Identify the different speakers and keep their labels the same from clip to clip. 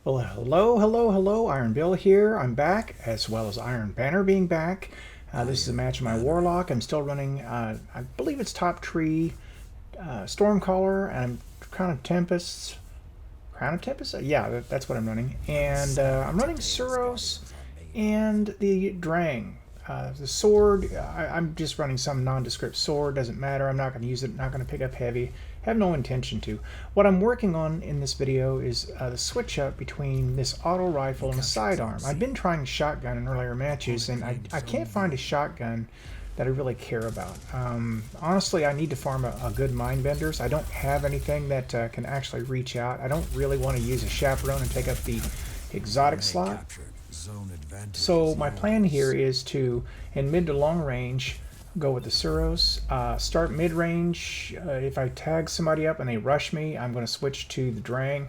Speaker 1: Well, hello, Iron Bill here. I'm back, as well as Iron Banner being back. This is a match of my Warlock. I'm still running, I believe it's top tree, stormcaller, and I'm Crown of Tempest? Yeah, that's what I'm running. And I'm running Suros and the Drang. The sword, I'm just running some nondescript sword, doesn't matter. I'm not going to use it, not going to pick up heavy. Have no intention to. What I'm working on in this video is the switch up between this auto rifle and a sidearm. I've been trying shotgun in earlier matches, and I can't find a shotgun that I really care about. Honestly, I need to farm a good mind benders. I don't have anything that can actually reach out. I don't really want to use a chaperone and take up the exotic slot. So my plan here is to, in mid to long range, go with the Suros. Start mid-range. If I tag somebody up and they rush me, I'm going to switch to the Drang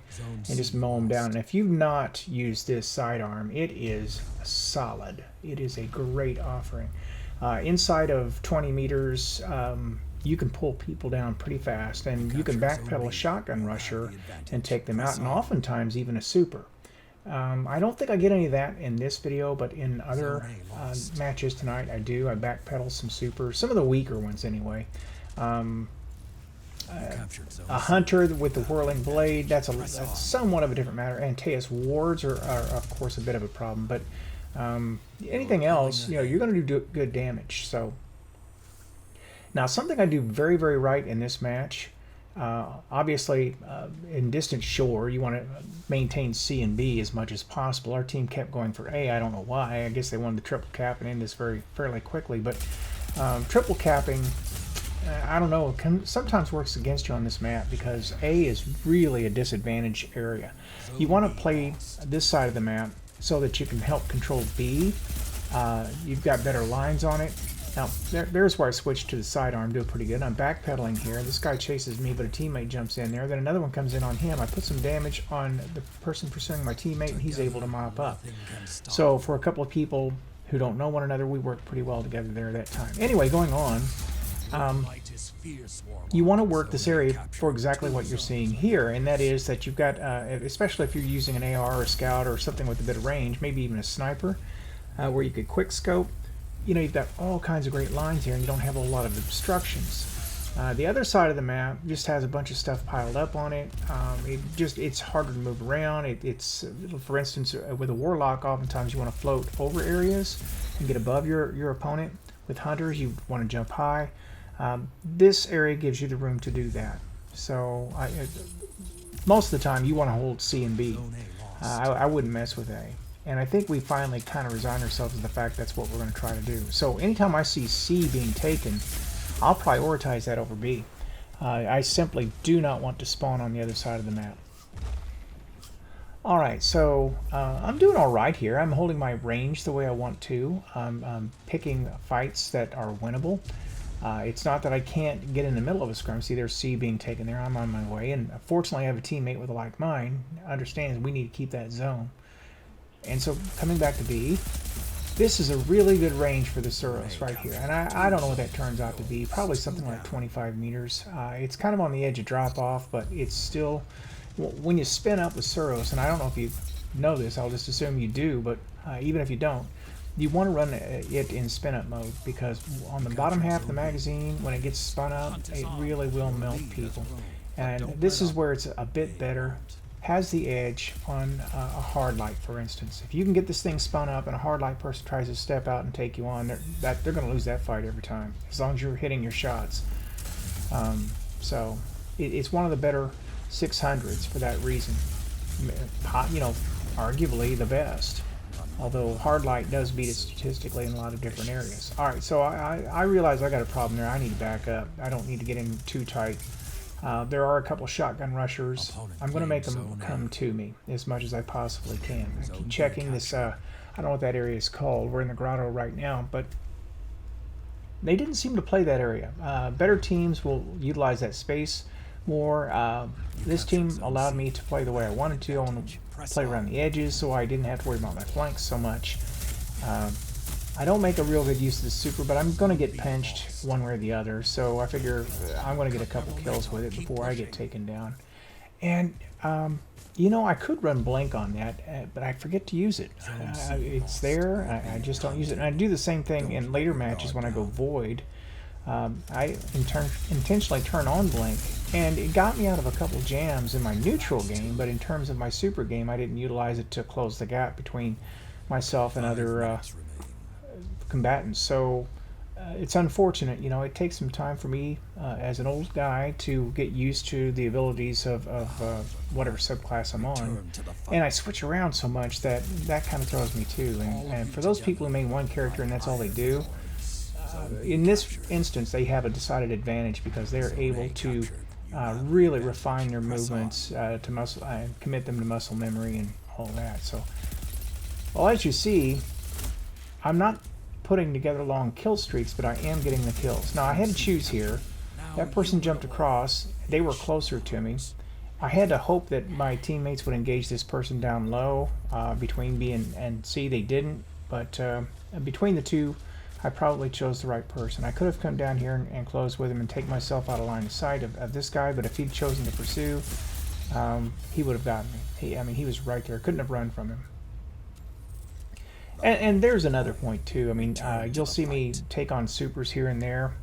Speaker 1: and just mow them down. And if you've not used this sidearm, it is solid. It is a great offering. Inside of 20 meters, you can pull people down pretty fast, and you can backpedal a shotgun rusher and take them out, and oftentimes even a super. I don't think I get any of that in this video, but in other matches tonight I do. I backpedal some supers, some of the weaker ones anyway. A hunter with the whirling blade, that's somewhat of a different matter. Antaeus wards are of course a bit of a problem, but anything else, you know, you're going to do good damage. So now something I do very, very right in this match, obviously in distant shore you want to maintain C and B as much as possible. Our team kept going for A. I don't know why. I guess they wanted the triple cap and end this fairly quickly, but triple capping, I don't know, sometimes works against you on this map because A is really a disadvantaged area. You want to play this side of the map so that you can help control B. You've got better lines on it. Now, there's where I switched to the sidearm, doing pretty good. I'm backpedaling here. This guy chases me, but a teammate jumps in there. Then another one comes in on him. I put some damage on the person pursuing my teammate, and he's able to mop up. So for a couple of people who don't know one another, we worked pretty well together there that time. Anyway, going on, you want to work this area for exactly what you're seeing here, and that is that you've got, especially if you're using an AR or a scout or something with a bit of range, maybe even a sniper, where you could quick scope. You know, you've got all kinds of great lines here, and you don't have a lot of obstructions. The other side of the map just has a bunch of stuff piled up on it. It's harder to move around. It's for instance, with a Warlock, oftentimes you want to float over areas and get above your opponent. With hunters, you want to jump high. This area gives you the room to do that. So most of the time, you want to hold C and B. I wouldn't mess with A. And I think we finally kind of resigned ourselves to the fact that's what we're going to try to do. So anytime I see C being taken, I'll prioritize that over B. I simply do not want to spawn on the other side of the map. Alright, so I'm doing alright here. I'm holding my range the way I want to. I'm picking fights that are winnable. It's not that I can't get in the middle of a scrum. See, there's C being taken there. I'm on my way. And fortunately, I have a teammate with a like mind. Understands we need to keep that zone. And so coming back to B, this is a really good range for the Suros right here. And I don't know what that turns out to be. Probably something like 25 meters. It's kind of on the edge of drop off, but it's still, when you spin up with Suros, and I don't know if you know this, I'll just assume you do, but even if you don't, you want to run it in spin up mode, because on the bottom half of the magazine, when it gets spun up, it really will melt people. And this is where it's a bit better. Has the edge on a hard light, for instance. If you can get this thing spun up and a hard light person tries to step out and take you on, they're going to lose that fight every time, as long as you're hitting your shots. So it's one of the better 600s for that reason. You know, arguably the best. Although hard light does beat it statistically in a lot of different areas. All right, so I realize I got a problem there. I need to back up. I don't need to get in too tight. There are a couple shotgun rushers. I'm going to make them come to me as much as I possibly can. I keep checking this, I don't know what that area is called. We're in the grotto right now, but they didn't seem to play that area. Better teams will utilize that space more. This team allowed me to play the way I wanted to. I want to play around the edges, so I didn't have to worry about my flanks so much. I don't make a real good use of the super, but I'm going to get pinched one way or the other, so I figure I'm going to get a couple kills with it before I get taken down. And You know, I could run blank on that, but I forget to use it. It's there, I just don't use it. And I do the same thing in later matches when I go void. I intentionally turn on blank, and it got me out of a couple jams in my neutral game, but in terms of my super game, I didn't utilize it to close the gap between myself and other combatants. So it's unfortunate, you know. It takes some time for me as an old guy to get used to the abilities of whatever subclass I'm on, and I switch around so much that kind of throws me too. And for those people who main one character and that's all they do, in this instance they have a decided advantage because they're able to really refine their movements to muscle and commit them to muscle memory and all that. So, well, as you see, I'm not putting together long kill streaks, but I am getting the kills. Now I had to choose here. That person jumped across. They were closer to me. I had to hope that my teammates would engage this person down low between B and C. They didn't, but between the two, I probably chose the right person. I could have come down here and closed with him and take myself out of line of sight of this guy, but if he'd chosen to pursue, he would have gotten me. I mean, he was right there. Couldn't have run from him. And there's another point too. I mean, you'll see me take on supers here and there,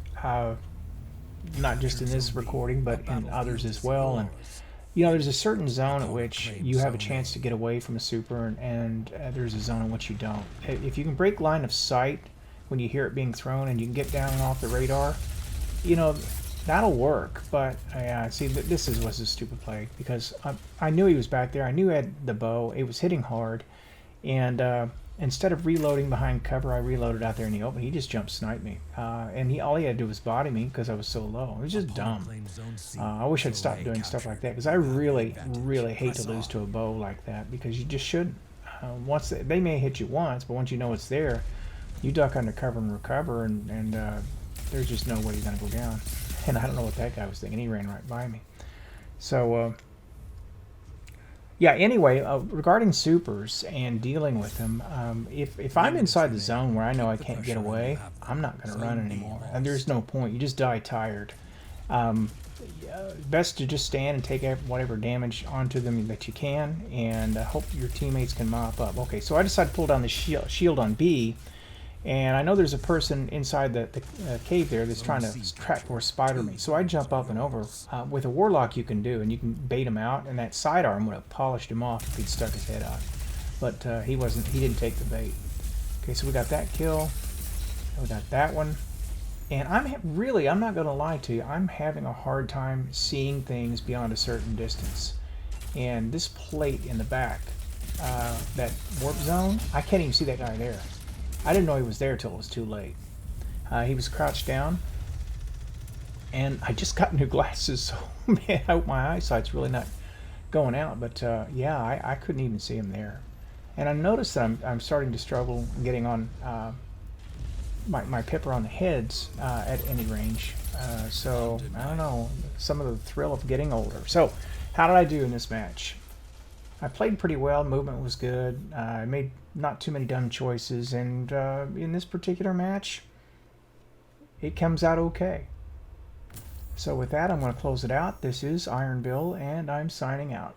Speaker 1: not just in this recording, but in others as well. And you know, there's a certain zone at which you have a chance to get away from a super, and there's a zone in which you don't. If you can break line of sight when you hear it being thrown, and you can get down and off the radar, you know, that'll work. But see, this was a stupid play because I knew he was back there. I knew he had the bow. It was hitting hard, and instead of reloading behind cover, I reloaded out there in the open. He just jumped sniped me, and all he had to do was body me because I was so low. It was just dumb. I wish I'd stopped doing stuff like that because I really, really hate to lose to a bow like that because you just shouldn't. Once they may hit you once, but once you know it's there, you duck under cover and recover, and there's just no way you're gonna go down. And I don't know what that guy was thinking. He ran right by me. So. Yeah, anyway, regarding supers and dealing with them, if I'm inside the zone where I know I can't get away, I'm not going to run anymore. And there's no point. You just die tired. Best to just stand and take whatever damage onto them that you can, and hope your teammates can mop up. Okay, so I decided to pull down the shield on B, and I know there's a person inside the cave there that's trying to trap or spider me. So I jump up and over. With a Warlock you can do, and you can bait him out, and that sidearm would have polished him off if he'd stuck his head out. But he didn't take the bait. Okay, so we got that kill. We got that one. And I'm not going to lie to you, I'm having a hard time seeing things beyond a certain distance. And this plate in the back, that warp zone, I can't even see that guy there. I didn't know he was there till it was too late. He was crouched down, and I just got new glasses, so man, I hope my eyesight's really not going out. But yeah, I couldn't even see him there. And I noticed that I'm starting to struggle getting on my pipper on the heads at any range. So I don't know, some of the thrill of getting older. So how did I do in this match? I played pretty well, movement was good, I made not too many dumb choices, and in this particular match, it comes out okay. So with that, I'm going to close it out. This is Iron Bill, and I'm signing out.